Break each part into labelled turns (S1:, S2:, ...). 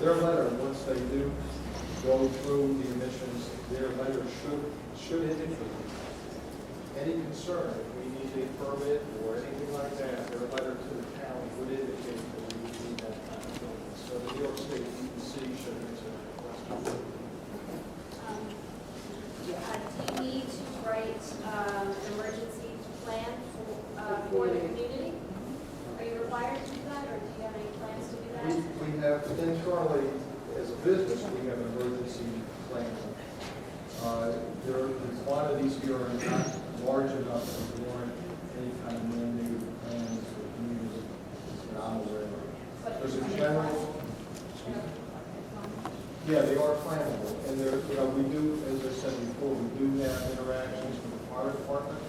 S1: their letter, once they do go through the emissions, their letter should indicate any concern. If we need a permit or anything like that, their letter to the county would indicate that we would need that kind of building. So the New York State DEC should answer that question.
S2: Do you need to write an emergency plan for the community? Are you required to do that, or do you have any plans to do that?
S1: We have internally, as a business, we have an emergency plan. The quantities here are not large enough to warrant any kind of mandated plans for community that I'm aware of.
S2: But
S1: There's a general, yeah, they are plannable, and they're, we do, as I said before, we do have interactions with the fire department.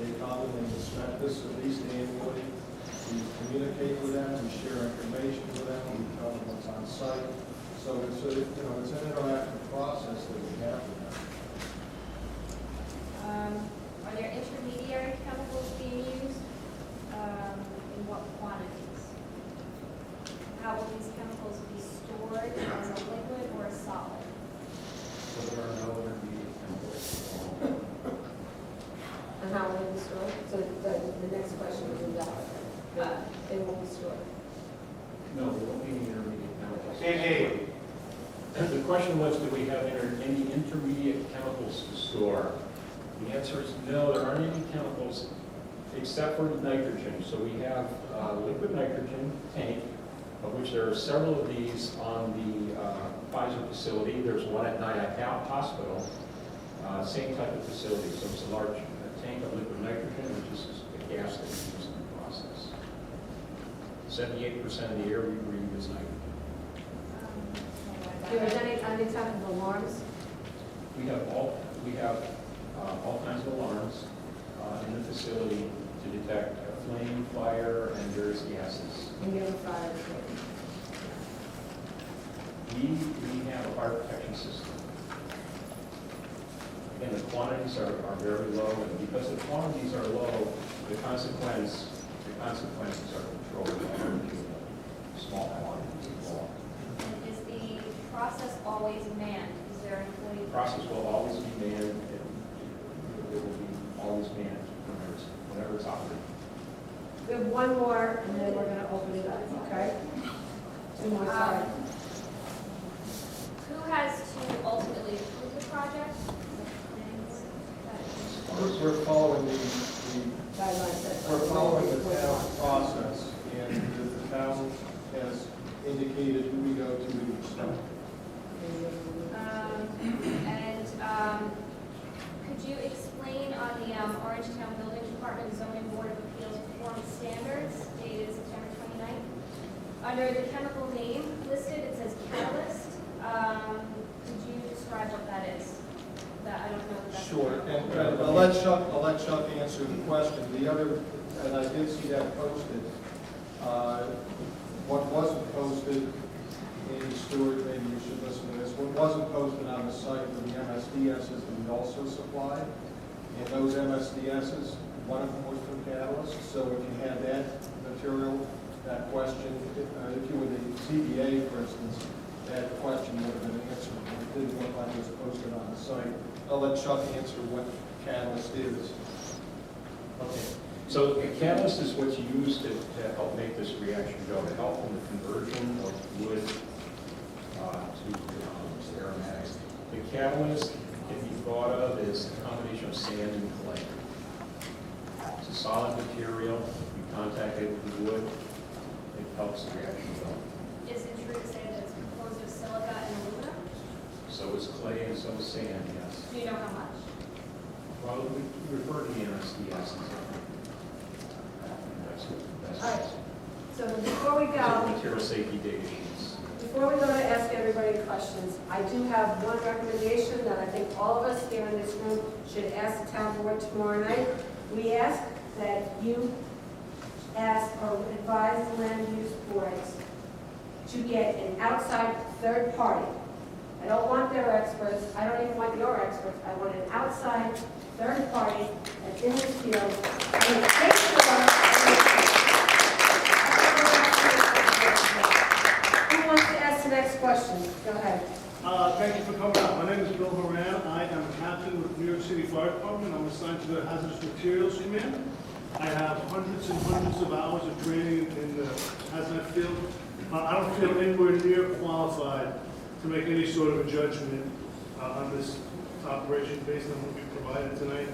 S1: They come and they inspect us at least annually. We communicate with them, we share information with them, we tell them what's on site. So it's it's an interactive process that we have with them.
S2: Are there intermediary chemicals being used? In what quantities? How will these chemicals be stored as a liquid or a solid?
S3: So there are no intermediate chemicals.
S4: And how will they be stored? So the next question is invalid. They won't be stored.
S3: No, there won't be any intermediate chemicals.
S5: Hey.
S3: The question was, do we have any intermediate chemicals to store? The answer is no, there aren't any chemicals except for nitrogen. So we have liquid nitrogen tank, of which there are several of these on the Pfizer facility. There's one at Nyack Hospital, same type of facility. So it's a large tank of liquid nitrogen, which is the gas that we use in the process. 78% of the air we breathe is nitrogen.
S4: Do you have any type of alarms?
S3: We have all kinds of alarms in the facility to detect flame, fire, and various gases.
S4: And you have a fire department?
S3: We have a fire protection system. Again, the quantities are very low, and because the quantities are low, the consequences are controlled by small quantities of law.
S2: And is the process always manned? Is there an employee?
S3: The process will always be manned, and it will be always manned whenever it's operating.
S4: We have one more, and then we're going to open it up, okay? Two more, sorry.
S2: Who has to ultimately approve the project?
S1: We're following
S4: Guidelines.
S1: we're following the town process, and the town has indicated who we go to each step.
S2: Could you explain on the Orangetown Building Department Zoning Board of Appeals Performance Standards dated September 29th? Under the chemical name listed, it says catalyst. Could you describe what that is? That I don't know what that's.
S1: Sure, and I'll let Chuck answer the question. The other, and I did see that posted, what wasn't posted, Andy Stewart, maybe you should listen to this, what wasn't posted on the site were the MSDSs that we also supplied. And those MSDSs, one of them was from Catalyst, so if you had that material, that question, if you were the CBA, for instance, that question would have been answered. It didn't look like it was posted on the site. I'll let Chuck answer what Catalyst is.
S3: Okay. So the catalyst is what's used to help make this reaction go, to help in the conversion of wood to aromatics. The catalyst can be thought of as a combination of sand and clay. It's a solid material. You contact it with wood, it helps the reaction go.
S2: Is it true to say that it's composed of silica and aluminum?
S3: So is clay and so is sand, yes.
S2: Do you know how much?
S3: Well, we refer to the MSDS.
S4: All right. So before we go,
S3: Material safety data sheets.
S4: before we go to ask everybody questions, I do have one recommendation that I think all of us here in this room should ask the town board tomorrow night. We ask that you ask or advise the land use boards to get an outside third party. I don't want their experts. I don't even want your experts. I want an outside third party that's in this field. And make sure. Who wants to ask the next questions. Go ahead.
S5: Thank you for coming out. My name is Bill Moran. I am a captain with New York City Fire Department. I'm assigned to the Hazardous Materials Command. I have hundreds and hundreds of hours of training in the hazmat field. I don't feel anywhere near qualified to make any sort of a judgment on this operation based on what we provided tonight.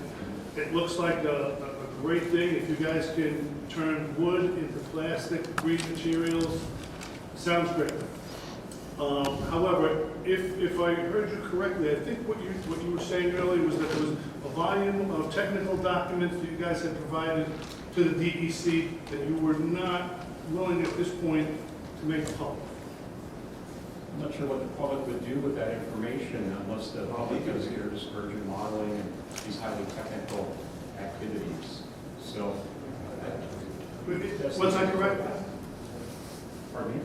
S5: It looks like a great thing. If you guys can turn wood into plastic, green materials, sounds great. However, if I heard you correctly, I think what you were saying earlier was that there was a volume of technical documents that you guys had provided to the DEC that you were not willing at this point to make public.
S3: I'm not sure what the public would do with that information unless the public is here to discourage modeling and these highly technical activities. So,
S5: Was I correct?
S3: pardon me?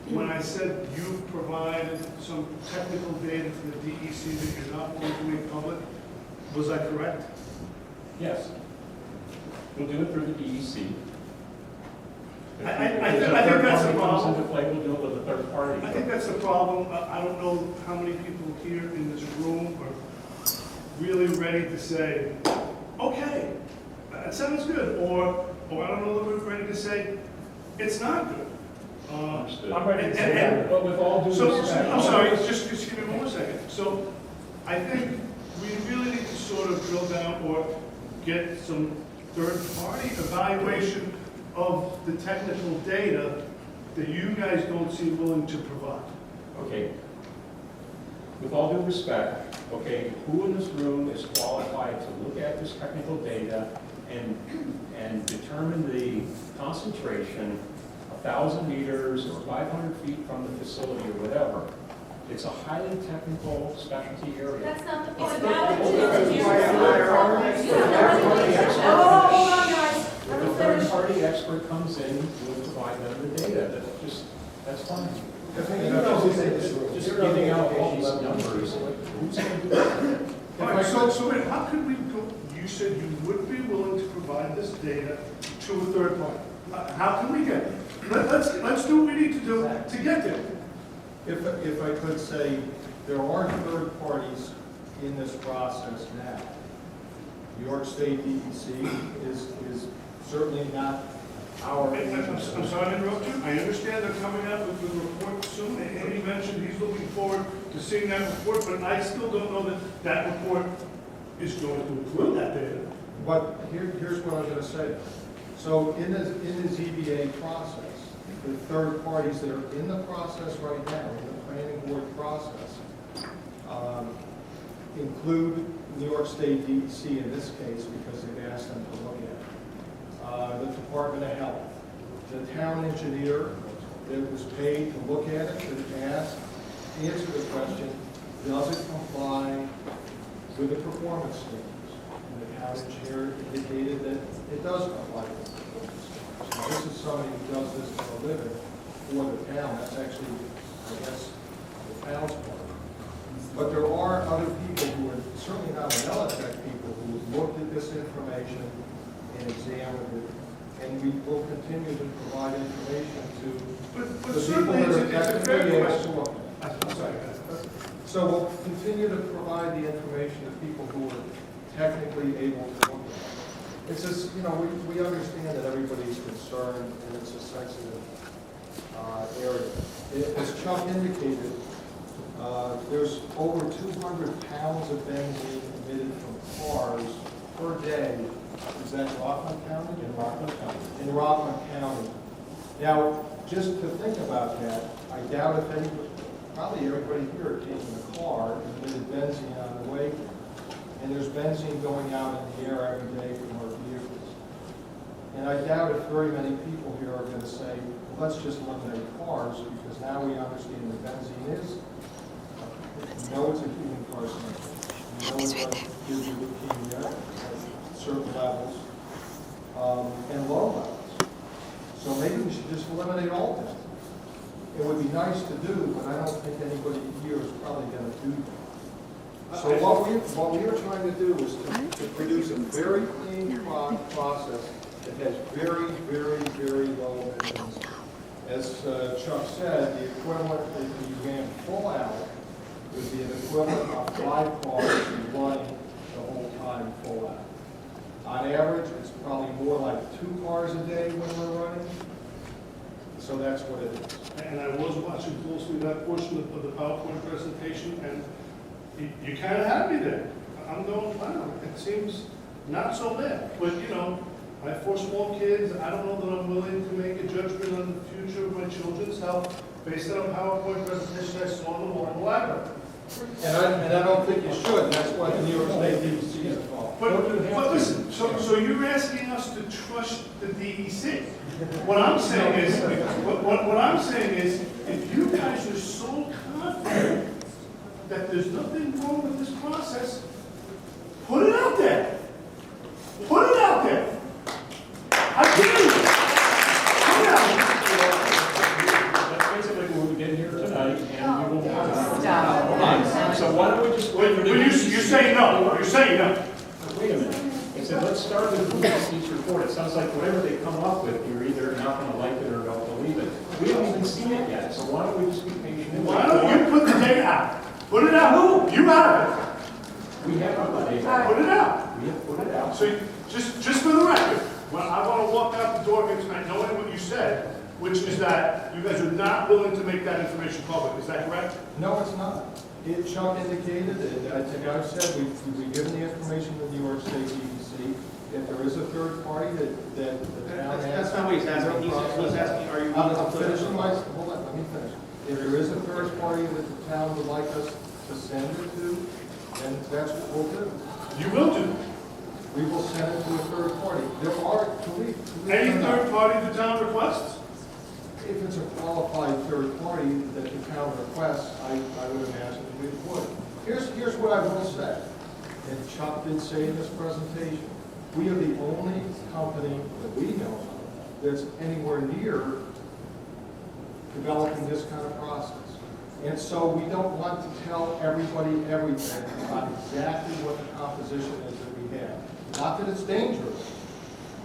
S5: When I said you provided some technical data to the DEC that you're not willing to make public, was I correct?
S3: Yes. We'll do it through the DEC.
S5: I think that's the problem.
S3: Comes into play, we'll do it with a third party.
S5: I think that's the problem. I don't know how many people here in this room are really ready to say, okay, that sounds good, or I don't know that we're ready to say, it's not good.
S3: Understood.
S5: I'm ready to say that.
S3: But with all due respect.
S5: I'm sorry, just give me one more second. So I think we really need to sort of drill down or get some third-party evaluation of the technical data that you guys don't seem willing to provide.
S3: Okay. With all due respect, okay, who in this room is qualified to look at this technical data and determine the concentration 1,000 meters or 500 feet from the facility or whatever? It's a highly technical specialty area.
S2: That's not the point.
S4: It's not hold on, guys. Let me
S3: The
S4: finish.
S3: third-party expert comes in, will provide them the data. That's fine. Just giving out all these numbers, who's going to do that?
S5: All right, so wait, how could we go, you said you would be willing to provide this data to a third party. How can we get it? Let's do what we need to do to get there.
S1: If I could say, there are third parties in this process now. New York State DEC is certainly not our agency.
S5: I'm sorry to interrupt you. I understand they're coming out with the report soon, and he mentioned he's looking forward to seeing that report, but I still don't know that that report is going to include that data.
S1: But here's what I'm going to say. So in the ZBA process, the third parties that are in the process right now, in the planning board process, include New York State DEC in this case because they've asked them to look at it. The Department of Health, the town engineer that was paid to look at it, to answer the question, does it comply with the performance standards? And the town engineer indicated that it does comply with the performance standards. Now, this is somebody who does this for a living for the town. That's actually, I guess, the town's part. But there are other people who are certainly not Anellotech people who have looked at this information and examined it, and we will continue to provide information to
S5: But
S1: the people
S5: certainly
S1: that are
S5: it's a
S1: technically
S5: fair
S1: able to
S5: question.
S1: look at it.
S5: I'm sorry, guys.
S1: So we'll continue to provide the information to people who are technically able to look at it. It's just, we understand that everybody's concerned and it's a sensitive area. As Chuck indicated, there's over 200 pounds of benzene emitted from cars per day. Is that Rockland County?
S3: In Rockland County.
S1: In Rockland County. Now, just to think about that, I doubt if anybody, probably everybody here came in a car and emitted benzene on the way here. And there's benzene going out in the air every day from our vehicles. And I doubt if very many people here are going to say, well, let's just eliminate cars, because now we understand that benzene is, we know it's a human carcinogen. We know it's going to give you leukemia at certain levels, and low levels. So maybe we should just eliminate all benzene. It would be nice to do, but I don't think anybody here is probably going to do that. So what we are trying to do is to produce a very clean process that has very, very, very low emissions. As Chuck said, the equivalent, if you ran full out, would be an equivalent of 5 cars running the whole time full out. On average, it's probably more like 2 cars a day when we're running. So that's what it is.
S5: And I was watching closely that portion of the PowerPoint presentation, and you kind of had me there. I'm going, wow, it seems not so bad. But, you know, I have 4 small kids. I don't know that I'm willing to make a judgment on the future of my children's health based on a PowerPoint presentation I saw in the local library.
S1: And I don't think you should. That's why the New York State DEC is involved.
S5: But listen, so you're asking us to trust the DEC. What I'm saying is, what I'm saying is, if you guys are so confident that there's nothing wrong with this process, put it out there. Put it out there. I dare you. Put it out there.
S3: That's basically what we did here tonight, and we will.
S4: Stop.
S3: Hold on. So why don't we just wait for the.
S5: You're saying no. You're saying no.
S3: Wait a minute. I said, let's start with the DEC's report. It sounds like whatever they come up with, you're either not going to like it or don't believe it. We haven't even seen it yet, so why don't we just be patient? and
S5: Why
S3: wait
S5: don't
S3: for
S5: you put the data out? Put it out. You have it.
S3: We have put the data.
S5: Put it out.
S3: We have put it out.
S5: So just for the record, when I want to walk out the door here tonight knowing what you said, which is that you guys are not willing to make that information public. Is that correct?
S1: No, it's not. Chuck indicated, and I think I've said, we've given the information to the New York State DEC. If there is a third party that the town has.
S6: That's not what he's asking. He was asking, are you willing to
S1: I'm
S6: put it
S1: finishing my,
S6: on?
S1: hold on, let me finish. If there is a third party that the town would like us to send it to, then that's what we'll do.
S5: You will do.
S1: We will send it to a third party. There are,
S5: Any third party the town requests?
S1: if it's a qualified third party that the town requests, I would imagine we would. Here's what I will say, and Chuck did say in this presentation, we are the only company that we know of that's anywhere near developing this kind of process. And so we don't want to tell everybody everything about exactly what the composition is that we have. Not that it's dangerous,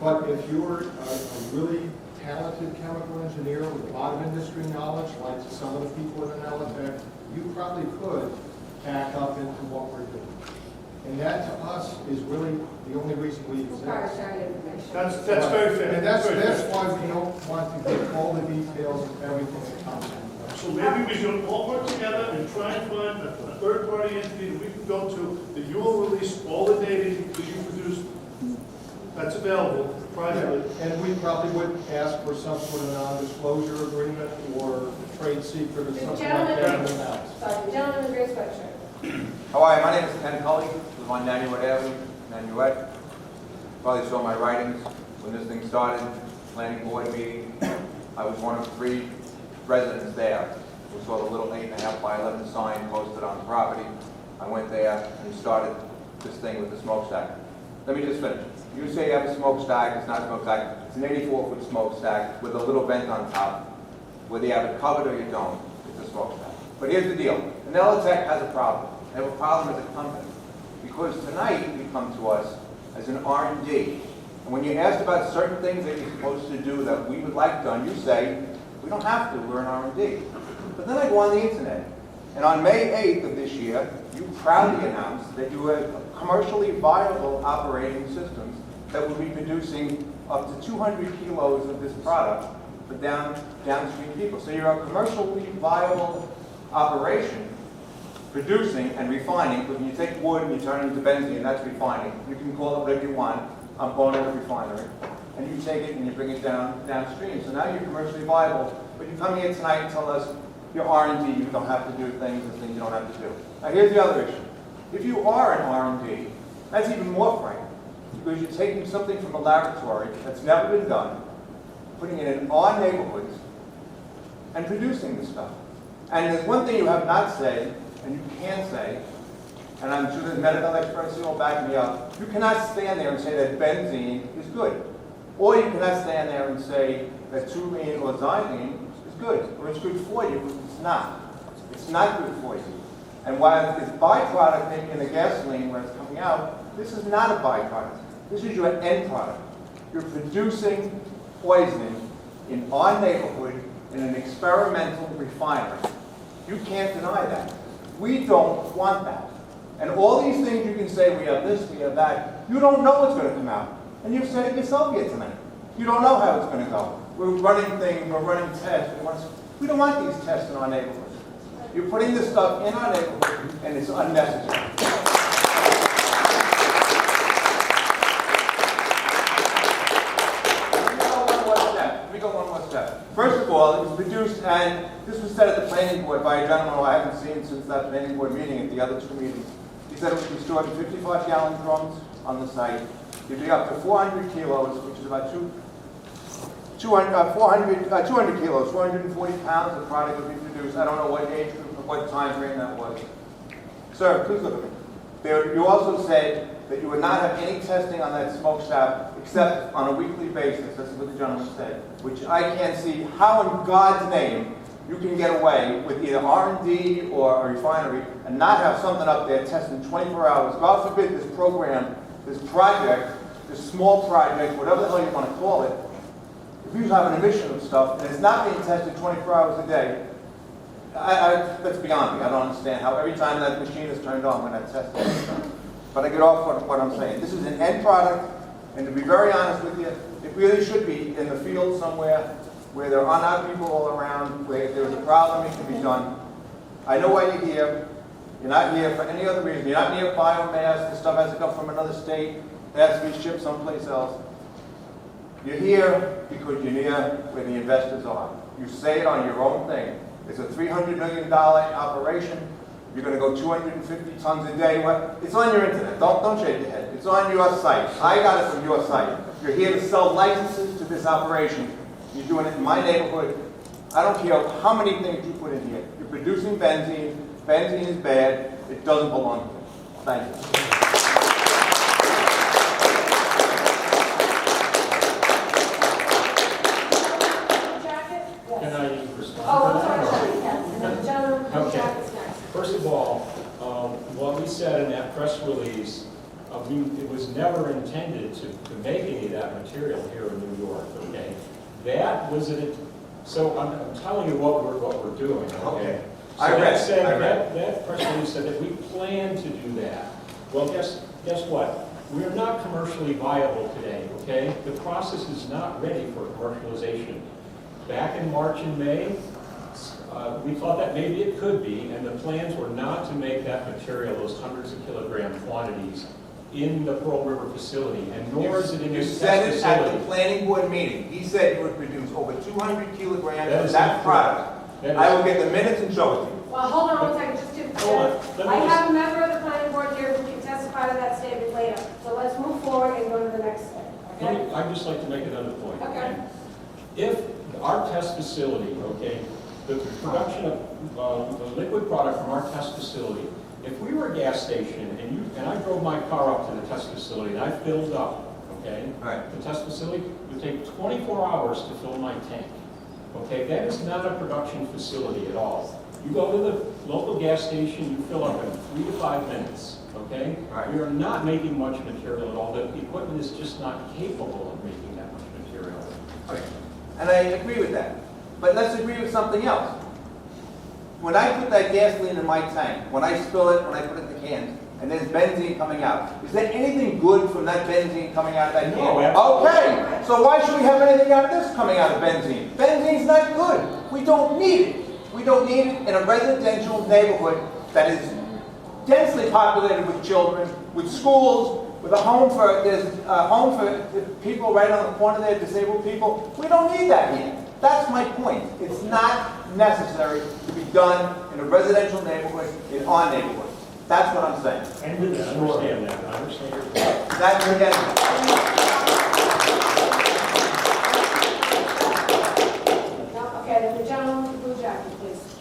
S1: but if you're a really talented chemical engineer with a lot of industry knowledge, like some of the people in Anellotech, you probably could back up into what we're doing. And that to us is really the only reason we exist.
S4: Proprietary information.
S5: That's very fair.
S1: And that's
S5: very fair.
S1: why we don't want to get all the details of everything that comes in.
S5: So maybe we should all work together and try and find a third party entity that we can go to, that you will release all the data that you produced that's available privately.
S1: And we probably would ask for some sort of non-disclosure agreement or trade secret or
S4: The
S1: something like
S4: gentleman,
S1: that. in the house.
S4: sorry, the gentleman in the gray sweatshirt.
S7: How are you? My name is Ken Cully, live on Nanuet Avenue, Nanuet. Probably saw my writings when this thing started, planning board meeting. I was one of 3 residents there. We saw the little 8.5 by 11 sign posted on the property. I went there and started this thing with the smokestack. Let me just finish. You say you have a smokestack, it's not a smokestack, it's an 84-foot smokestack with a little vent on top. Whether you have it covered or you don't, it's a smokestack. But here's the deal. Anellotech has a problem. They have a problem as a company. Because tonight you come to us as an R&D. And when you asked about certain things that you're supposed to do that we would like done, you say, we don't have to, we're an R&D. But then I go on the internet. And on May 8th of this year, you proudly announced that you had commercially viable operating systems that would be producing up to 200 kilos of this product for downstream people. So you're a commercially viable operation, producing and refining, because when you take wood and you turn it into benzene, that's refining. You can call it whatever you want. I'm calling it a refinery. And you take it and you bring it downstream. So now you're commercially viable, but you come here tonight and tell us you're R&D, you don't have to do things and things you don't have to do. Now here's the other issue. If you are an R&D, that's even more frightening, because you're taking something from a laboratory that's never been done, putting it in our neighborhoods, and producing this stuff. And there's one thing you have not said, and you can say, and I'm sure there's medical experts who will back me up, you cannot stand there and say that benzene is good. Or you cannot stand there and say that toluene or xylene is good, or it's good for you, because it's not. It's not good for you. And while it's byproduct maybe in the gasoline where it's coming out, this is not a byproduct. This is your end product. You're producing poison in our neighborhood in an experimental refinery. You can't deny that. We don't want that. And all these things you can say, we have this, we have that, you don't know what's going to come out. And you've said it yourself here tonight. You don't know how it's going to go. We're running things, we're running tests. We don't want these tests in our neighborhood. You're putting this stuff in our neighborhood, and it's unnecessary. Let me go one more step. First of all, it was produced, and this was said at the planning board by a gentleman who I haven't seen since that planning board meeting at the other two meetings. He said it would be stored in 55-gallon drums on the site. It'd be up to 400 kilos, which is about 200 kilos, 440 pounds of product would be produced. I don't know what age group, what time frame that was. Sir, please look at me. You also said that you would not have any testing on that smokestack except on a weekly basis. That's what the gentleman said, which I can't see how in God's name you can get away with either R&D or a refinery and not have something up there testing 24 hours. God forbid this program, this project, this small project, whatever the hell you want to call it, if you have an emission of stuff and it's not being tested 24 hours a day, that's beyond me. I don't understand how every time that machine is turned on, we're not testing it. But I get off what I'm saying. This is an end product, and to be very honest with you, it really should be in the field somewhere where there are not people all around, where if there's a problem, it can be done. I know why you're here. You're not here for any other reason. You're not near biomass. The stuff has to come from another state. It has to be shipped someplace else. You're here because you're near where the investors are. You say it on your own thing. It's a $300 million operation. You're going to go 250 tons a day. It's on your internet. Don't shake your head. It's on your site. I got it from your site. You're here to sell licenses to this operation. You're doing it in my neighborhood. I don't care how many things you put in here. You're producing benzene. Benzene is bad. It doesn't belong here. Thank you.
S3: Can I respond
S4: Oh,
S3: to
S4: I'm
S3: that?
S4: sorry, yes, and then the gentleman from
S3: Okay.
S4: Jacket's next.
S3: First of all, what we said in that press release, it was never intended to make any of that material here in New York, okay? That was it. So I'm telling you what we're doing, okay?
S7: Okay.
S3: So
S7: I read
S3: that
S7: it.
S3: said,
S7: I read it.
S3: that press release said that we plan to do that. Well, guess what? We are not commercially viable today, okay? The process is not ready for commercialization. Back in March and May, we thought that maybe it could be, and the plans were not to make that material, those hundreds of kilogram quantities, in the Pearl River facility, and nor is it in
S7: You
S3: this
S7: said
S3: test
S7: it at the
S3: facility.
S7: planning board meeting. He said you would produce over 200 kilograms
S3: That
S7: of
S3: is
S7: that
S3: not
S7: product.
S3: correct. That is-
S7: I will get the minutes and show it to you.
S4: Well, hold on one second, just to,
S3: Hold on, let me
S4: I
S3: just-
S4: have a member of the planning board here who can testify to that statement later. So let's move forward and go to the next step, okay?
S3: I'd just like to make another point.
S4: Okay.
S3: If our test facility, okay, the production of the liquid product from our test facility, if we were a gas station and I drove my car up to the test facility and I filled up, okay?
S7: Right.
S3: The test facility would take 24 hours to fill my tank. Okay, that is not a production facility at all. You go to the local gas station, you fill up in 3 to 5 minutes, okay?
S7: Right.
S3: We are not making much material at all. The equipment is just not capable of making that much material.
S7: Okay. And I agree with that. But let's agree with something else. When I put that gasoline in my tank, when I spill it, when I put it in the cans, and there's benzene coming out, is there anything good from that benzene coming out of that can?
S3: No, absolutely.
S7: Okay, so why should we have anything out of this coming out of benzene? Benzene's not good. We don't need it. We don't need it in a residential neighborhood that is densely populated with children, with schools, with there's a home for people right on the corner there, disabled people. We don't need that here. That's my point. It's not necessary to be done in a residential neighborhood, in our neighborhood. That's what I'm saying.
S3: I understand that. I understand your point.
S7: That's again.
S4: No, okay, then the gentleman with the blue jacket, please.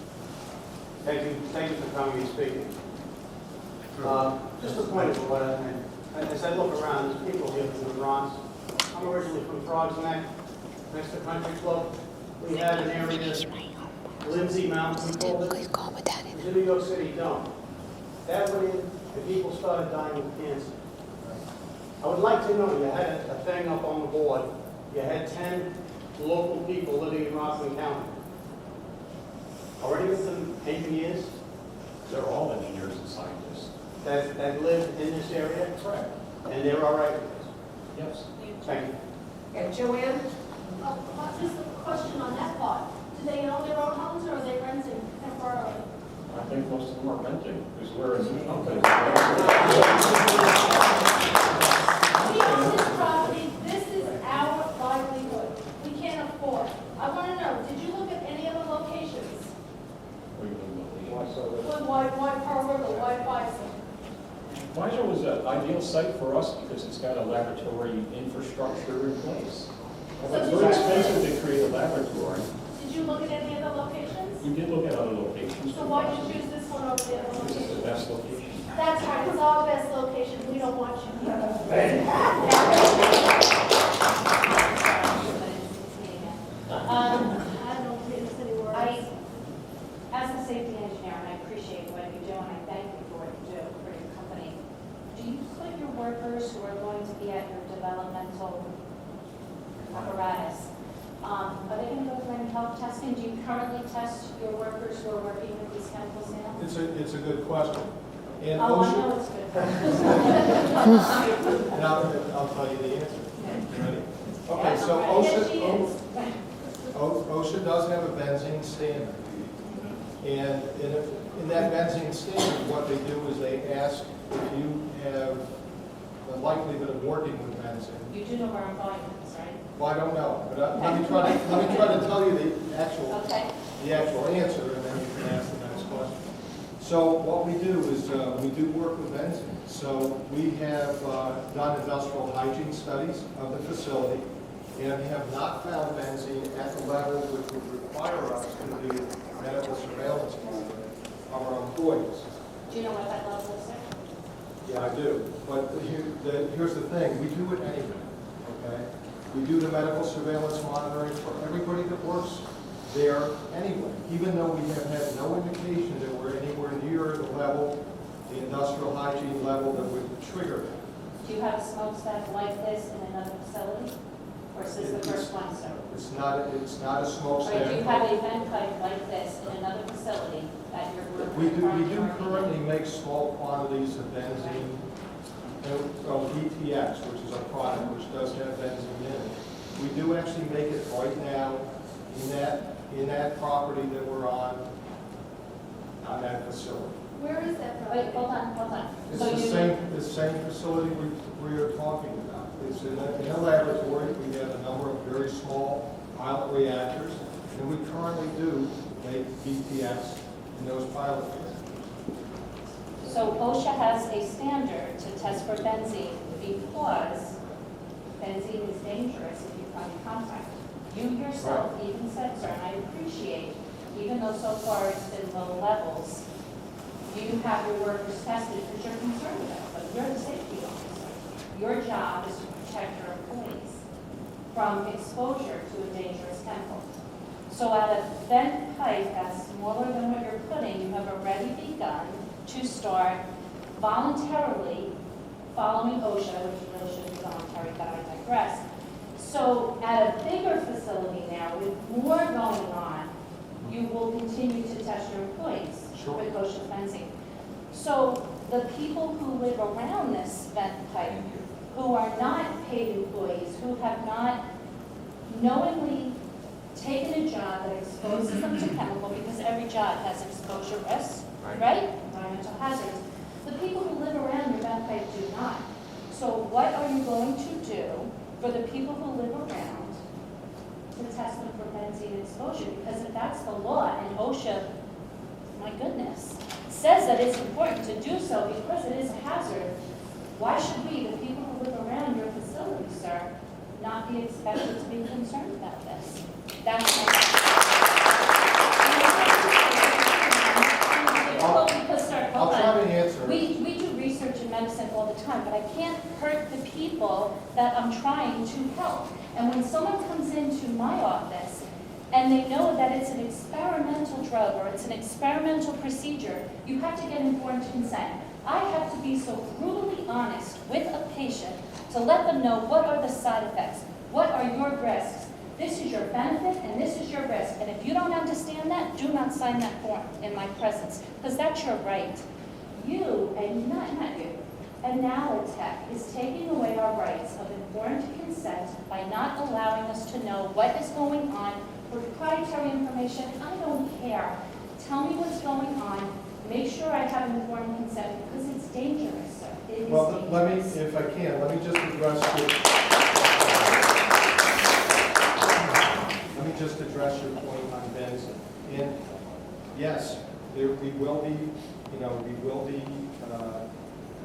S6: Thank you for coming and speaking. Just a point of order, and as I look around, there's people here from the Bronx. I'm originally from Frogs Neck, next to Country Club. We had an area, Lindsay Mountain, we called it.
S8: Please call with that.
S6: It was a New York City dump. That went in, and people started dying of cancer. I would like to know, you had a thing up on the board, you had 10 local people living in Rockland County. already within 80 years,
S3: They're all engineers and scientists.
S6: that live in this area?
S3: Correct.
S6: And they're all right with this?
S3: Yes.
S6: Thank you.
S4: Okay, Joanne?
S8: Just a question on that part. Do they own their own homes or are they renting temporarily?
S3: I think most of them are renting, because we're a new company.
S8: We own this property, this is our livelihood. We can't afford. I want to know, did you look at any other locations? Why Pearl River, why Bison?
S3: Weiser was an ideal site for us because it's got a laboratory infrastructure in place. It's very expensive to create a laboratory.
S8: Did you look at any other locations?
S3: We did look at other locations.
S8: So why did you choose this one over the other
S3: This is the
S8: location?
S3: best location.
S8: That's right, it's our best location. We don't want you here. I don't hear this anywhere else.
S9: As a safety engineer, and I appreciate what you do, and I thank you for what you do for your company, do you put your workers who are going to be at your developmental apparatus, are they going to go through any health testing? Do you currently test your workers who are working with these chemicals now?
S1: It's a good question. And
S9: Oh, I
S1: OSHA,
S9: know it's good.
S1: now, I'll tell you the answer. You ready? Okay, so
S9: Yes, she
S1: OSHA,
S9: is.
S1: OSHA does have a benzene standard. And in that benzene standard, what they do is they ask if you have the likelihood of working with benzene.
S9: You do know where I'm going with this, right?
S1: Well, I don't know, but let me try to tell you the actual
S9: Okay.
S1: answer, and then you can ask the next question. So what we do is we do work with benzene. So we have done industrial hygiene studies of the facility and have not found benzene at the level which would require us to do medical surveillance monitoring of our employees.
S9: Do you know what that level is, sir?
S1: Yeah, I do. But here's the thing, we do it anyway, okay? We do the medical surveillance monitoring for everybody that works there anyway, even though we have had no indication that we're anywhere near the level, the industrial hygiene level that would trigger that.
S9: Do you have a smokestack like this in another facility? Or is this the first one, sir?
S1: It's not a
S9: Or do you
S1: smokestack.
S9: have a vent pipe like this in another facility that you're
S1: We do
S9: working
S1: currently make small quantities of benzene, BTX, which is a product which does have benzene in it. We do actually make it right now in that property that we're on that facility.
S8: Where is that
S9: Wait,
S8: property?
S9: hold on.
S1: It's
S9: So
S1: the same facility we are talking about. It's in a laboratory. We have a number of very small pilot reactors, and we currently do make BTX in those pilot reactors.
S9: So OSHA has a standard to test for benzene because benzene is dangerous if you come in contact. You yourself even said, sir, and I appreciate, even though so far it's been low levels, you have your workers tested because you're concerned about it, but you're the safety officer. Your job is to protect your employees from exposure to a dangerous chemical. So at a vent pipe that's smaller than what you're putting, you have already begun to start voluntarily following OSHA, which really should be voluntary, but I digress. So at a bigger facility now, with more going on, you will continue to test your employees
S1: Sure.
S9: with OSHA fencing. So the people who live around this vent pipe, who are not paid employees, who have not knowingly taken a job that exposes them to chemical, because every job has exposure risks, right? Environmental hazards. The people who live around your vent pipe do not. So what are you going to do for the people who live around to test them for benzene exposure? Because if that's the law, and OSHA, my goodness, says that it's important to do so because it is a hazard, why should we, the people who live around your facility, sir, not be expected to be concerned about this? That's because, sir,
S1: I'll
S9: hold
S1: try
S9: on.
S1: to answer.
S9: We do research in medicine all the time, but I can't hurt the people that I'm trying to help. And when someone comes into my office and they know that it's an experimental drug or it's an experimental procedure, you have to get informed consent. I have to be so brutally honest with a patient to let them know what are the side effects, what are your risks, This is your benefit and this is your risk. And if you don't understand that, do not sign that form in my presence, because that's your right. You, and not you, Anellotech is taking away our rights of informed consent by not allowing us to know what is going on, proprietary information. I don't care. Tell me what's going on. Make sure I have informed consent, because it's dangerous, sir. It is
S1: Well, let me,
S9: dangerous.
S1: if I can, let me just address your point on benzene. And yes, we will be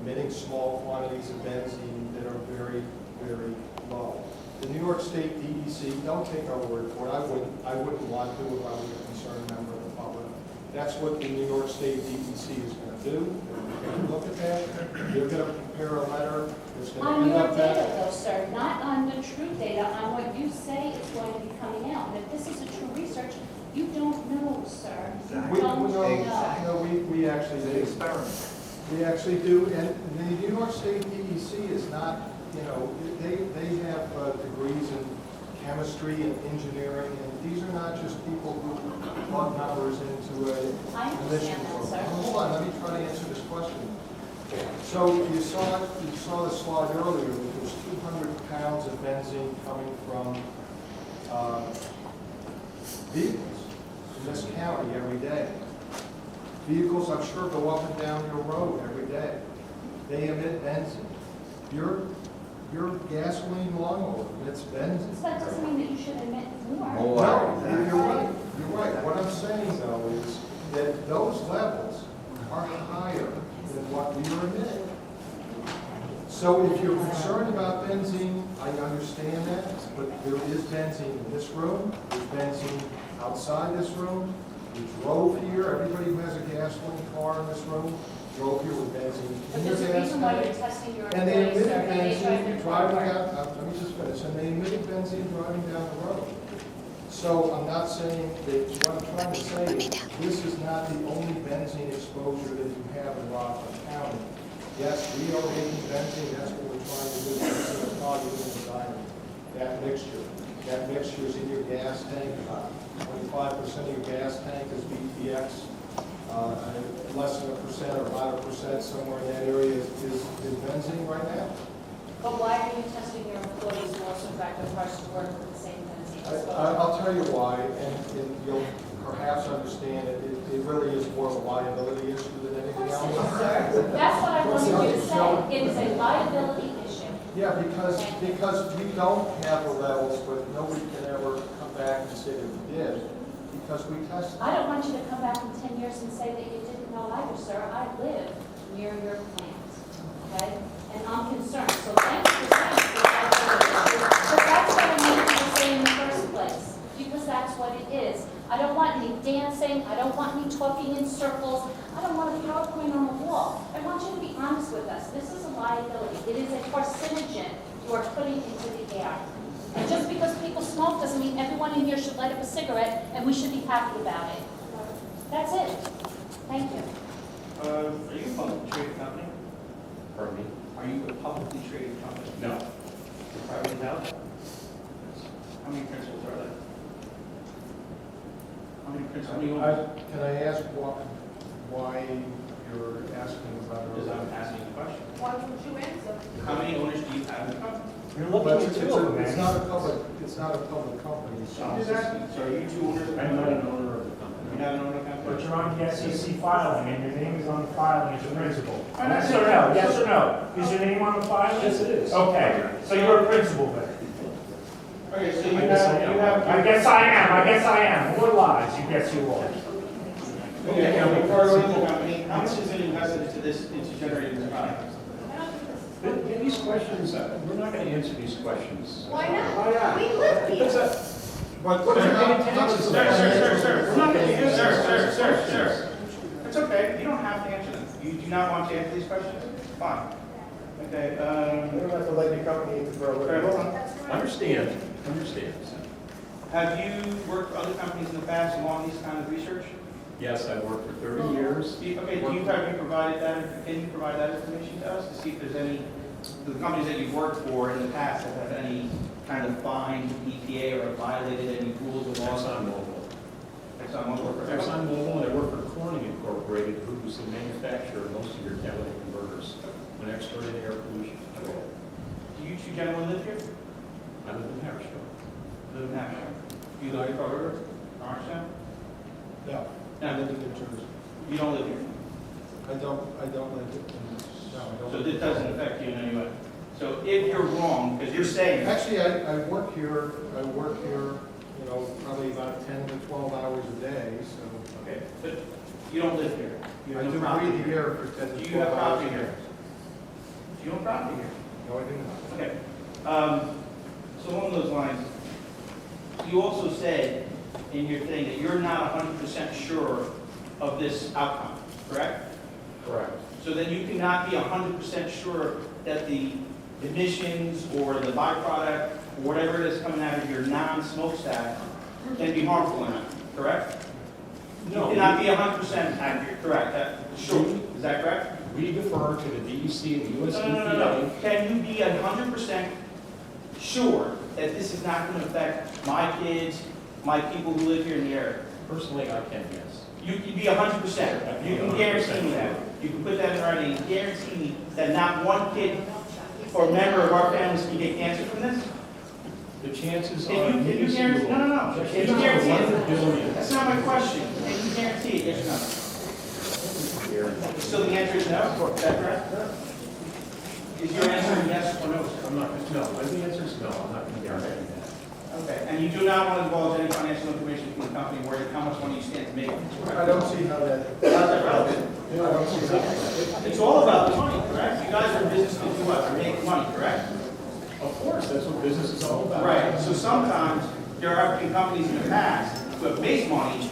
S1: emitting small quantities of benzene that are very, very low. The New York State DEC, don't take our word for it. I wouldn't want to if I was a concerned member of the public. That's what the New York State DEC is going to do. They're going to look at that. They're going to prepare a letter. It's going to
S9: On
S1: end
S9: your
S1: up that.
S9: data though, sir, not on the true data, on what you say is going to be coming out. And if this is a true research, you don't know, sir. You don't know.
S1: We actually do. We actually do, and the New York State DEC is not, they have degrees in chemistry and engineering, and these are not just people who plug numbers into a
S9: I
S1: mission
S9: understand that,
S1: program.
S9: sir.
S1: Hold on, let me try to answer this question. So you saw the slide earlier, that there's 200 pounds of benzene coming from vehicles in this county every day. Vehicles, I'm sure, go up and down your road every day. They emit benzene. Your gasoline lawnmower emits benzene.
S9: So that doesn't mean that you should emit more.
S7: More.
S1: No, you're right. You're right. What I'm saying, though, is that those levels are higher than what we are emitting. So if you're concerned about benzene, I understand that, but there is benzene in this room, there's benzene outside this room. We drove here, everybody who has a gasoline car in this room drove here with benzene
S9: But
S1: in their
S9: there's a
S1: gas
S9: reason why you're
S1: tank.
S9: testing your
S1: And they
S9: employees,
S1: emitted
S9: sir, and they drive
S1: benzene
S9: their
S1: driving
S9: car.
S1: down, let me just finish, and they emitted benzene driving down the road. So I'm not saying that, what I'm trying to say is, this is not the only benzene exposure that you have in Rockland County. Yes, we are making benzene, that's what we're trying to do, benzene polyethylene diamond, that mixture. That mixture is in your gas tank, 25% of your gas tank is BTX, less than 1% or about 1%, somewhere in that area is benzene right now.
S9: But why are you testing your employees who also drive their cars to work with the same benzene exposure?
S1: I'll tell you why, and you'll perhaps understand it. It really is more of a liability issue than anything else.
S9: That's what I wanted you to say. It is a liability issue.
S1: Yeah, because we don't have the levels, but nobody can ever come back and say that we did, because we tested.
S9: I don't want you to come back in 10 years and say that you didn't know either, sir. I live near your plant, okay? And I'm concerned, so thanks for saying that. But that's what I wanted you to say in the first place, because that's what it is. I don't want any dancing, I don't want any talking in circles, I don't want a PowerPoint on the wall. I want you to be honest with us. This is a liability. It is a carcinogen you are putting into the air. And just because people smoke doesn't mean everyone in here should light up a cigarette and we should be happy about it. That's it. Thank you.
S10: Are you a publicly traded company?
S3: Pardon me?
S10: Are you a publicly traded company?
S3: No.
S10: You're privately held? How many principals are there? How many principals?
S1: Can I ask why you're asking about
S10: Because I'm asking a question.
S4: Why don't you answer?
S10: How many owners do you have in the company?
S11: You're
S1: But
S11: looking
S1: it's
S11: at two of them,
S1: it's
S11: man.
S1: not a public company.
S10: I'm just asking, so are you two owners?
S3: I'm not an owner of the company.
S10: You're not an owner of the company?
S11: But you're on the SEC filing, and your name is on the filing as a principal.
S10: I'm not
S11: Yes or
S10: saying-
S11: no? Yes or no? Is your name on the filing?
S3: Yes, it is.
S11: Okay, so you're a principal then?
S10: Okay, so you
S3: I guess I
S10: have,
S3: am.
S10: you have.
S11: I guess I am. More lies, you guess you are.
S10: Okay, now, before I go into the company, how much is it invested into this, into generating this product?
S3: These questions, we're not going to answer these questions.
S2: Why not?
S10: Why not?
S2: We live here.
S3: Because,
S1: But
S3: What are your taxes?
S10: Sir, we're not going to, sir. It's okay, you don't have to answer them. You do not want to answer these questions? Fine. Okay,
S1: You don't have to let your company grow.
S10: all right, hold on.
S3: understand.
S10: Have you worked for other companies in the past along these kind of research?
S3: Yes, I've worked for 30 years.
S10: Okay, have you provided that, can you provide that information to us to see if there's any, the companies that you've worked for in the past that have any kind of fined EPA or violated any rules or laws?
S3: ExxonMobil.
S10: ExxonMobil.
S3: ExxonMobil, and I work for Corning Incorporated, who's the manufacturer of most of your catalytic converters and expert in air pollution control.
S10: Do you two gentlemen live here?
S3: I live in Harrisville.
S10: Live in Hampshire? Do you live in Orangetown?
S1: No, I
S10: No,
S1: live in New Jersey.
S10: you don't live here.
S1: I don't live in, no, I don't.
S10: So this doesn't affect you in any way. So if you're wrong, because you're saying,
S1: Actually, I work here, you know, probably about 10 to 12 hours a day, so.
S10: okay, but you don't live here. You
S1: I
S10: have
S1: do
S10: no property
S1: breathe the air for 10
S10: Do
S1: to
S10: you have
S1: 12 hours.
S10: property here? Do you own property here?
S1: No, I do not.
S10: Okay. So along those lines, you also said in your thing that you're not 100% sure of this outcome, correct?
S3: Correct.
S10: So then you cannot be 100% sure that the emissions or the byproduct, or whatever it is coming out of your non-smokestack can be harmful or not, correct?
S3: No.
S10: You cannot be 100% accurate, correct? Sure. Is that correct?
S3: We defer to the DEC and the US
S10: No, no, no, no, no. Can you be 100% sure that this is not going to affect my kids, my people who live here in the area?
S3: Personally, I can, yes.
S10: You can be 100%. You can guarantee me that. You can put that in writing and guarantee me that not one kid or member of our families can get cancer from this?
S3: The chances are
S10: Can you guarantee? No, no, no.
S3: The
S10: Can you
S3: chances are
S10: guarantee
S3: 1 in
S10: it?
S3: a billion.
S10: That's not my question. Can you guarantee it? Yes or no? So the answer is no? Is that correct? Is your answer yes or no, sir?
S3: I'm not, no, the answer is no, I'm not going to guarantee that.
S10: Okay, and you do not want to divulge any financial information from the company where how much money you stand to make?
S1: I don't see how that.
S10: How's that relevant?
S1: I don't see how.
S10: It's all about the money, correct? You guys are in business to do what? To make money, correct?
S3: Of course, that's what business is all about.
S10: Right, so sometimes there have been companies in the past who have made money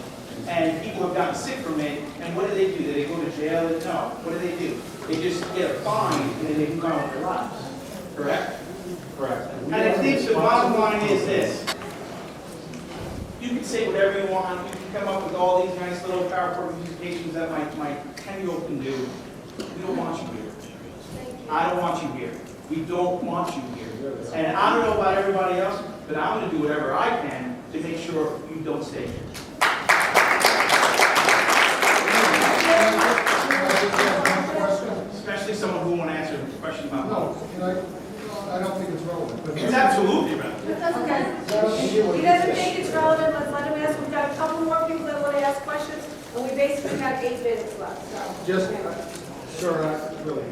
S10: and people have gotten sick from it, and what do? They go to jail? No, what do? They just get a fine and then they move on with their lives, correct?
S3: Correct.
S10: And I think the bottom line is this. You can say whatever you want, you can come up with all these nice little PowerPoint presentations that my 10-year-old can do. We don't want you here. I don't want you here. We don't want you here. And I don't know about everybody else, but I'm going to do whatever I can to make sure you don't stay here. Especially someone who won't answer a question about
S1: No,
S10: money.
S1: I don't think it's relevant. But
S10: It's absolutely relevant.
S4: Okay. He doesn't think it's relevant, let's let him ask. We've got a couple more people that want to ask questions, and we basically got 8 minutes left, so.
S1: Just, sir, really,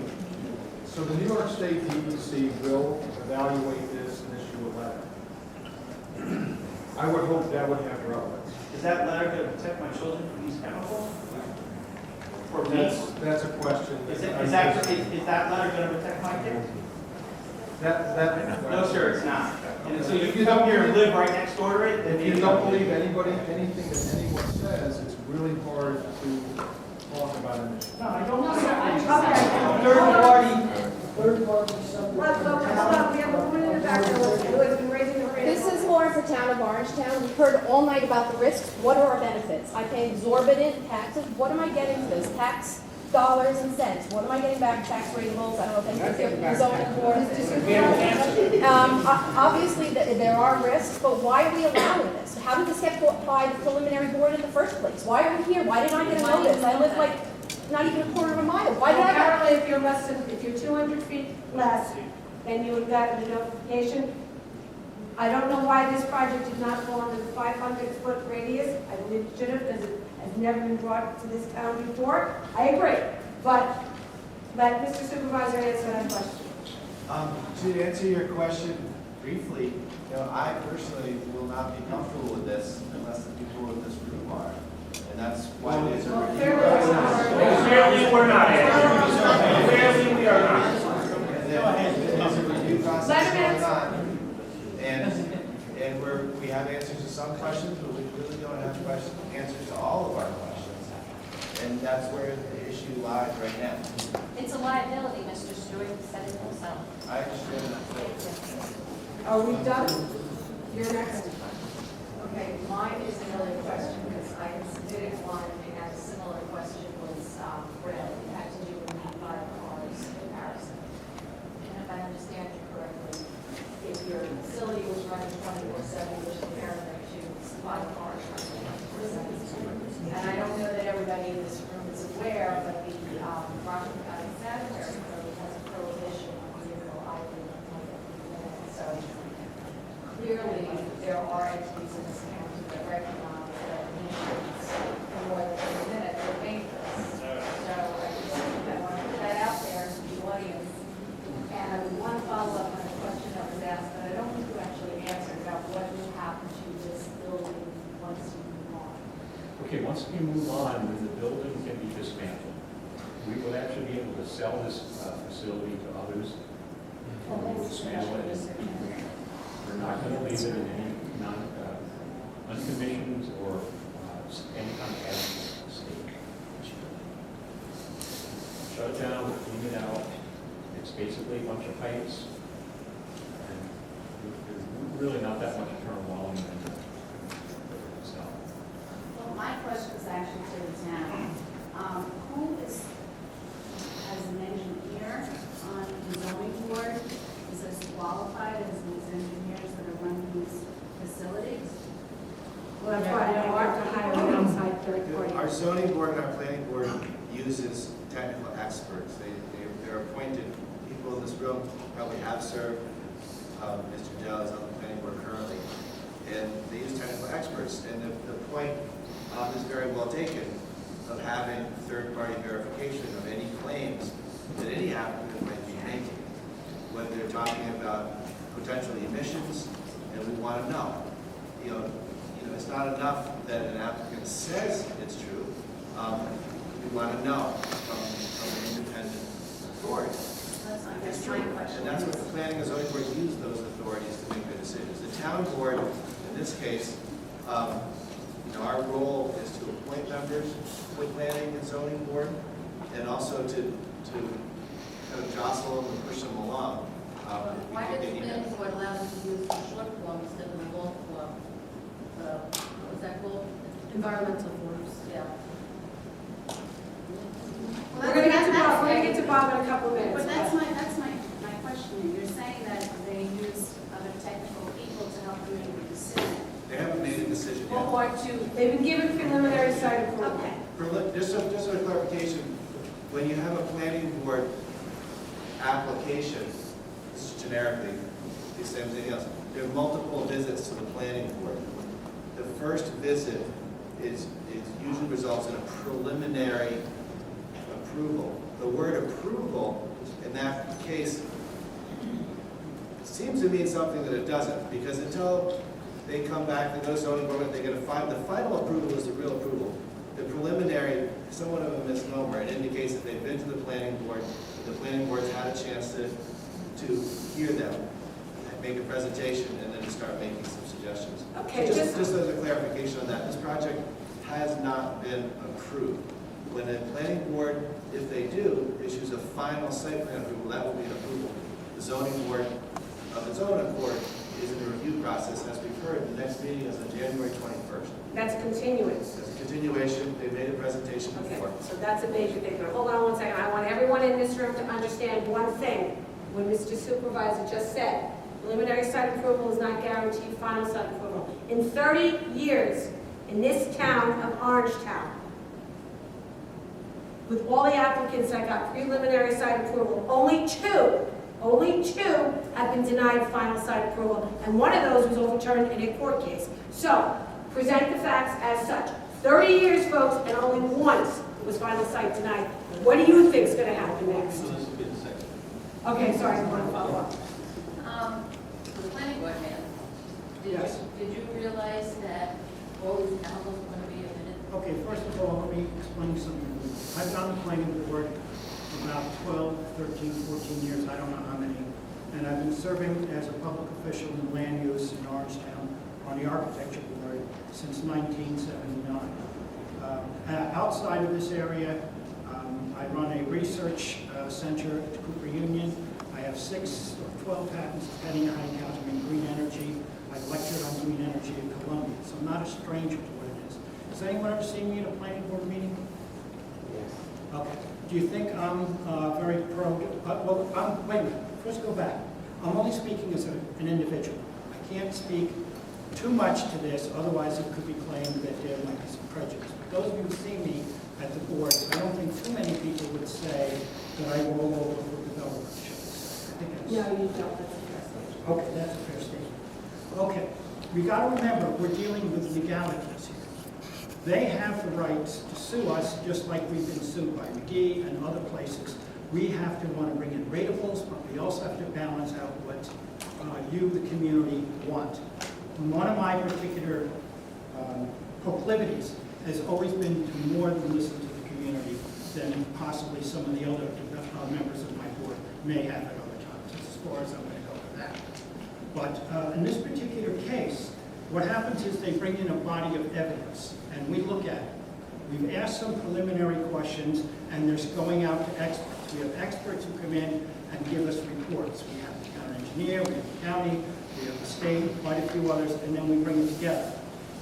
S1: so the New York State DEC will evaluate this and issue a letter. I would hope that would have relevance.
S10: Is that letter going to protect my children from these chemicals? Or me?
S1: That's a question.
S10: Is that letter going to protect my kids? No, sir, it's not. And so you come here and live right next door to it, then
S1: If you
S10: maybe-
S1: don't believe anything that anyone says, it's really hard to talk about an issue.
S10: No, I don't.
S4: Okay.
S10: Third party.
S4: Let's go, hold on, we have a woman in the back who has been raising her hand.
S12: This is Lauren for Town of Orangetown. We've heard all night about the risks. What are our benefits? I pay exorbitant taxes. What am I getting for this? Tax dollars and cents. What am I getting back? Tax ratables? I don't know if anyone's here from the zoning board. Obviously, there are risks, but why are we allowing this? How did this get by the preliminary board in the first place? Why are we here? Why did I get a notice? I live like not even a quarter of a mile. Why did I get?
S4: Apparently, if you're 200 feet less, then you would have gotten the notification. I don't know why this project did not fall under the 500-foot radius. I believe it should have, because it has never been brought to this town before. I agree, but let Mr. Supervisor answer that question.
S13: To answer your question briefly, I personally will not be comfortable with this unless the people in this room are. And that's why there's a review
S4: Clearly, it's not.
S13: process.
S11: Clearly, we're not. Clearly, we are not.
S13: There's a review process
S4: Let him
S13: going
S4: answer.
S13: on. And we have answers to some questions, but we really don't have answers to all of our questions. And that's where the issue lies right now.
S9: It's a liability, Mr. Stewart said it himself.
S13: I understand that.
S4: Are we done? You're next.
S14: Okay, mine is another question, because I had submitted one, and a similar question was read. It had to do with the 5 cars comparison. And if I understand you correctly, if your facility was there are entities in this county that recognize that emissions more than a minute are dangerous. So I just want to put that out there to the audience. And I would want to follow up on a question that was asked, but I don't think you actually answered about what will happen to this building once you move on.
S3: Okay, once we move on, then the building can be dismantled. We will actually be able to sell this facility to others. We will dismantle it. We're not going to leave it in any uncommissioned or any kind of hazardous state. Shut it down, clean it out. It's basically a bunch of pipes. And there's really not that much turmoil in it. So,
S8: Well, my question is actually to the town. Who is, as an engineer on the zoning board, is as qualified as these engineers that are running these facilities?
S4: Well, that's why I want to hire an outside third party.
S13: Our zoning board and our planning board uses technical experts. They're appointed. People in this room probably have served. Mr. Dell is on the planning board currently. And they use technical experts. And the point is very well taken of having third-party verification of any claims that any applicant might be making. When they're talking about potential emissions, and we want to know. It's not enough that an applicant says it's true. We want to know from an independent authority.
S8: That's my question.
S13: And that's what the planning and zoning board use those authorities to make their decisions. The town board, in this case, our role is to appoint members to the planning and zoning board, and also to kind of jostle them and push them along.
S14: Why does the planning board allow them to use the short form instead of the long form? What's that called?
S4: Environmental forms.
S14: Yeah.
S4: We're going to get to Bob in a couple of minutes.
S8: But that's my question. You're saying that they use other technical people to help them make a decision.
S13: They haven't made a decision yet.
S4: Or they've been given preliminary site approval.
S8: Okay.
S13: Just a clarification, when you have a planning board application, this is generically the same as anything else, there are multiple visits to the planning board. The first visit usually results in a preliminary approval. The word approval in that case seems to mean something that it doesn't, because until they come back, they go to zoning board, they get the final approval is the real approval. The preliminary is somewhat of a misnomer. It indicates that they've been to the planning board, that the planning board's had a chance to hear them, make a presentation, and then to start making some suggestions.
S4: Okay,
S13: So just as a clarification on that, this project has not been approved. When a planning board, if they do, issues a final site plan approval, that will be an approval. The zoning board, of its own accord, is in the review process. As we've heard, the next meeting is on January 21st.
S4: That's continuance.
S13: It's a continuation. They made a presentation
S4: Okay,
S13: before.
S4: so that's a major thing. But hold on one second. I want everyone in this room to understand one thing. When Mr. Supervisor just said, preliminary site approval is not guaranteed final site approval. In 30 years, in this town of Orangetown, with all the applicants that got preliminary site approval, only two have been denied final site approval, and one of those was overturned in a court case. So, present the facts as such. 30 years, folks, and only once was final site denied. What do you think is going to happen next?
S6: So this will be the second.
S4: Okay, sorry, I want to follow up.
S14: The planning board man,
S5: Yes.
S14: did you realize that all these chemicals are going to be emitted?
S11: Okay, first of all, let me explain something. I've been on the planning board for about 12, 13, 14 years, I don't know how many. And I've been serving as a public official in land use in Orangetown on the architecture board since 1979. Outside of this area, I run a research center at Cooper Union. I have 6 or 12 patents depending on how you count them in green energy. I've lectured on green energy at Columbia, so I'm not a stranger to what it is. Has anyone ever seen me at a planning board meeting?
S6: Yes.
S11: Okay. Do you think I'm very pro? Wait a minute. First go back. I'm only speaking as an individual. I can't speak too much to this, otherwise it could be claimed that there might be some prejudice. But those of you who see me at the board, I don't think too many people would say that I roll over with development. I think that's,
S4: No, you don't. That's a fair statement.
S11: okay, that's a fair statement. Okay. We got to remember, we're dealing with legalities here. They have the rights to sue us, just like we've been sued by McGee and other places. We have to want to bring in rateables, but we also have to balance out what you, the community, want. And one of my particular proclivities has always been to more than listen to the community than possibly some of the other members of my board may have at other times. That's as far as I'm going to go with that. But in this particular case, what happens is they bring in a body of evidence, and we look at it. We've asked some preliminary questions, and there's going out to experts. We have experts who come in and give us reports. We have the town engineer, we have the county, we have the state, quite a few others, and then we bring it together.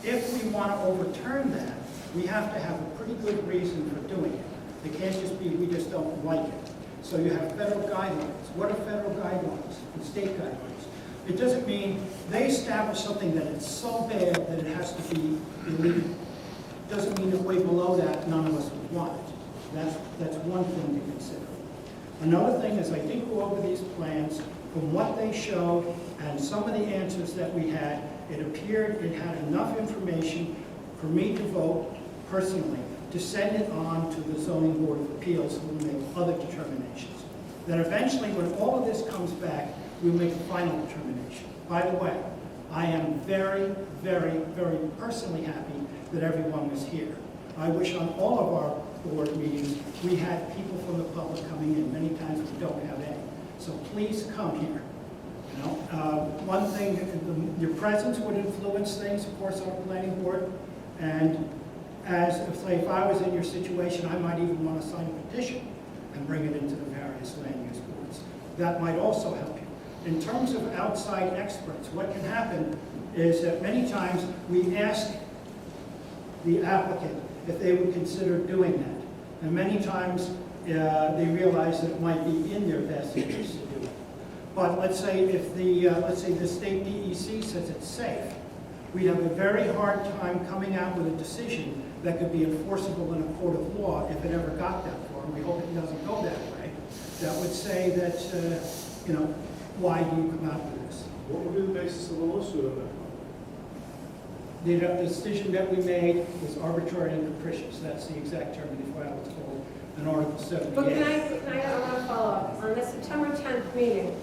S11: If we want to overturn that, we have to have a pretty good reason for doing it. It can't just be we just don't like it. So you have federal guidelines. What are federal guidelines and state guidelines? It doesn't mean they establish something that is so bad that it has to be illegal. Doesn't mean that way below that, none of us would want it. That's one thing to consider. Another thing is I did go over these plans. From what they showed and some of the answers that we had, it appeared it had enough information for me to vote personally to send it on to the Zoning Board of Appeals, who will make other determinations. Then eventually, when all of this comes back, we'll make a final determination. By the way, I am very, very, very personally happy that everyone was here. I wish on all of our board meetings, we had people from the public coming in. Many times we don't have any. So please come here. You know, one thing, your presence would influence things, of course, on the planning board. And as, if I was in your situation, I might even want to sign a petition and bring it into the various land use boards. That might also help you. In terms of outside experts, what can happen is that many times we ask the applicant if they would consider doing that. And many times they realize that it might be in their best interest to do it. But let's say if let's say the state DEC says it's safe, we'd have a very hard time coming out with a decision that could be enforceable in a court of law if it ever got that far. And we hope it doesn't go that way. That would say that, you know, why do you come out with this?
S5: What would be the basis of the lawsuit on that?
S11: The decision that we made was arbitrary and capricious. That's the exact term before I was told in Article 78.
S4: But can I want to follow up? On the September 10th meeting,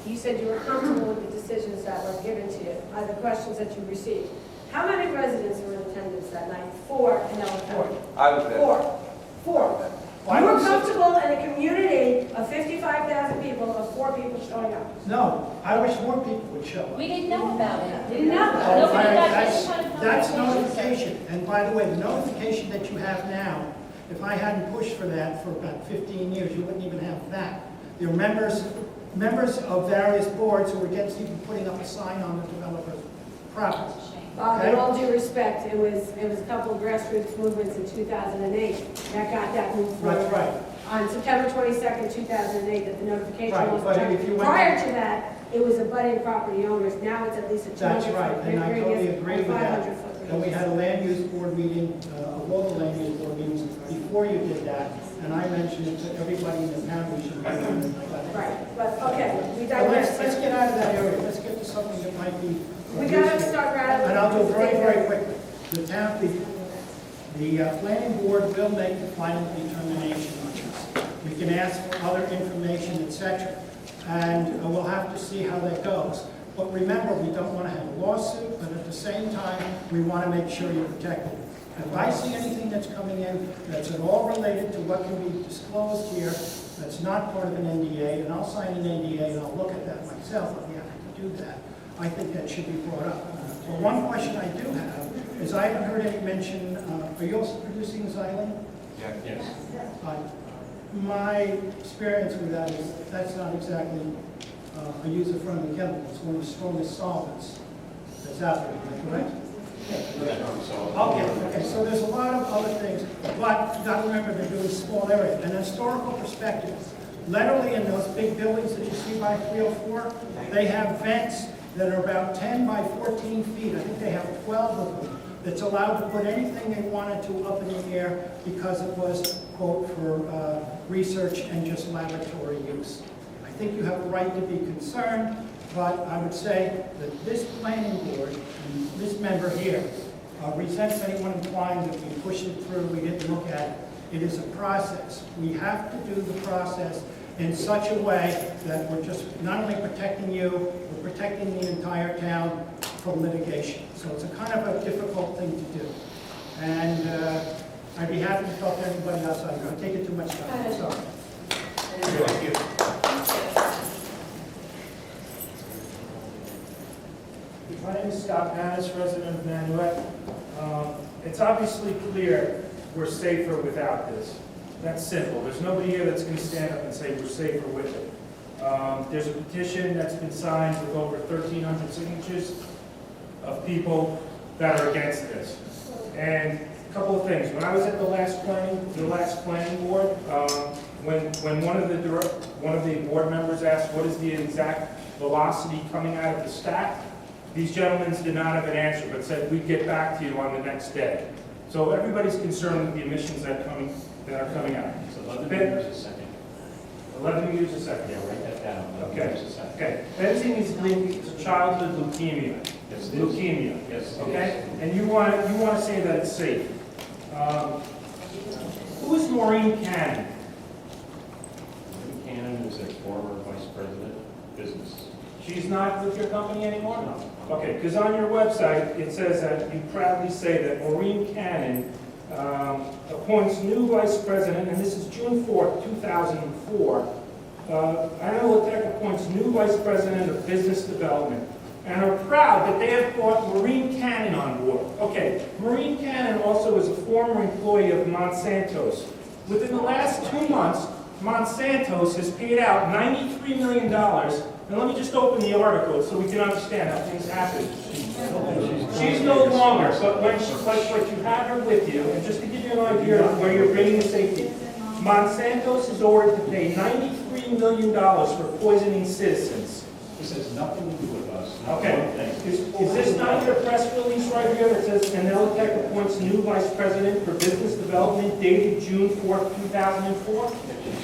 S4: you said you were comfortable with the decisions that were given to you, the questions that you received. How many residents were in attendance that night? 4 in Anellotech.
S7: I was there.
S4: 4. You were comfortable in a community of 55,000 people, of 4 people showing up?
S11: No, I wish more people would show up.
S9: We didn't know about it.
S4: Didn't know.
S11: Oh,
S9: Nobody got
S11: that's
S9: this kind of
S11: that's
S9: notification.
S11: notification. And by the way, the notification that you have now, if I hadn't pushed for that for about 15 years, you wouldn't even have that. There are members of various boards who were against even putting up a sign on the developer's property.
S4: In all due respect, it was a couple of grassroots movements in 2008 that got that moved forward.
S11: That's right.
S4: On September 22nd, 2008, that the notification
S11: Right,
S4: was
S11: but
S4: done.
S11: if you went-
S4: Prior to that, it was abutting property owners. Now it's at least a 200
S11: That's right,
S4: foot
S11: and I
S4: radius
S11: totally agree
S4: and
S11: with that.
S4: 500 foot radius.
S11: And we had a land use board meeting, of all the land use board meetings before you did that, and I mentioned it to everybody in the town, we should do it. And I got it.
S4: Right, but okay, we
S11: So
S4: digress.
S11: let's get out of that area, let's get to something that might be.
S4: We gotta start rattling.
S11: And I'll do it very, very quickly. The town, the planning board will make the final determination on this. We can ask for other information, et cetera, and we'll have to see how that goes. But remember, we don't want to have a lawsuit, but at the same time, we want to make sure you're protected. If I see anything that's coming in that's at all related to what can be disclosed here, that's not part of an NDA, and I'll sign an NDA and I'll look at that myself if we have to do that. I think that should be brought up. But one question I do have is I haven't heard any mention, are you also producing xylene?
S7: Yeah.
S3: Yes.
S11: My experience with that is that's not exactly a user-friendly chemical. It's one of the strongest solvents that's out there, am I correct? Okay, so there's a lot of other things, but you got to remember they're doing small areas. And historical perspective, literally in those big buildings that you see by 304, they have vents that are about 10 by 14 feet. I think they have 12 of them that's allowed to put anything they wanted to up in the air because it was, quote, for research and just laboratory use. I think you have a right to be concerned, But I would say that this planning board and this member here resents anyone implying that we pushed it through, we didn't look at it. It is a process. We have to do the process in such a way that we're just not only protecting you, we're protecting the entire town from litigation. So it's a kind of a difficult thing to do. And I'd be happy to talk to anybody else. I'm taking too much time. I'm sorry.
S5: Thank you.
S15: My name is Scott Panis, resident of Nanuet. It's obviously clear we're safer without this. That's simple. There's nobody here that's going to stand up and say we're safer with it. There's a petition that's been signed with over 1,300 signatures of people that are against this. And a couple of things. When I was at the last planning board, when one of the board members asked what is the exact velocity coming out of the stack, these gentlemen did not have an answer, but said we'd get back to you on the next day. So everybody's concerned with the emissions that are coming out.
S3: It's 11 meters a second.
S15: 11 meters a second.
S3: Yeah, write that down. 11
S15: Okay.
S3: meters a second.
S15: Okay. Benzene is linked to childhood leukemia.
S3: Yes, it is.
S15: Leukemia.
S3: Yes, it
S15: Okay.
S3: is.
S15: And you want to say that it's safe. Who is Maureen Cannon?
S3: Jim Cannon is a former vice president of business.
S15: She's not with your company anymore?
S3: No.
S15: Okay, because on your website, it says that you proudly say that Maureen Cannon appoints new vice president, and this is June 4th, 2004. Anellotech appoints new vice president of business development, and are proud that they have brought Maureen Cannon on board. Okay, Maureen Cannon also is a former employee of Monsanto's. Within the last 2 months, Monsanto's has paid out $93 million. And let me just open the article so we can understand how things happen. She's no longer, but what you have her with you, and just to give you an idea of where you're bringing the safety, Monsanto's is ordered to pay $93 million for poisoning citizens.
S3: This has nothing to do with us. Not
S15: Okay,
S3: one thing.
S15: is this not your press release right here that says Anellotech appoints new vice president for business development dated June 4th, 2004?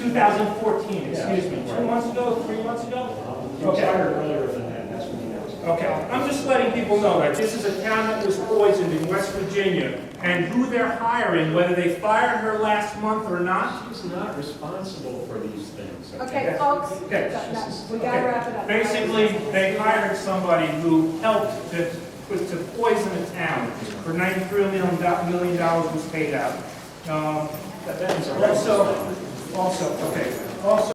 S15: 2014, excuse me. 2 months ago, 3 months ago?
S3: You retired earlier than that, that's what he knows.
S15: Okay, I'm just letting people know that this is a town that was poisoned in West Virginia, and who they're hiring, whether they fired her last month or not.
S3: She's not responsible for these things.
S12: Okay, folks,
S15: Okay.
S12: we gotta wrap it up.
S15: Basically, they hired somebody who helped to poison the town for $93 million was paid out.
S3: That is a
S15: Also, okay, also.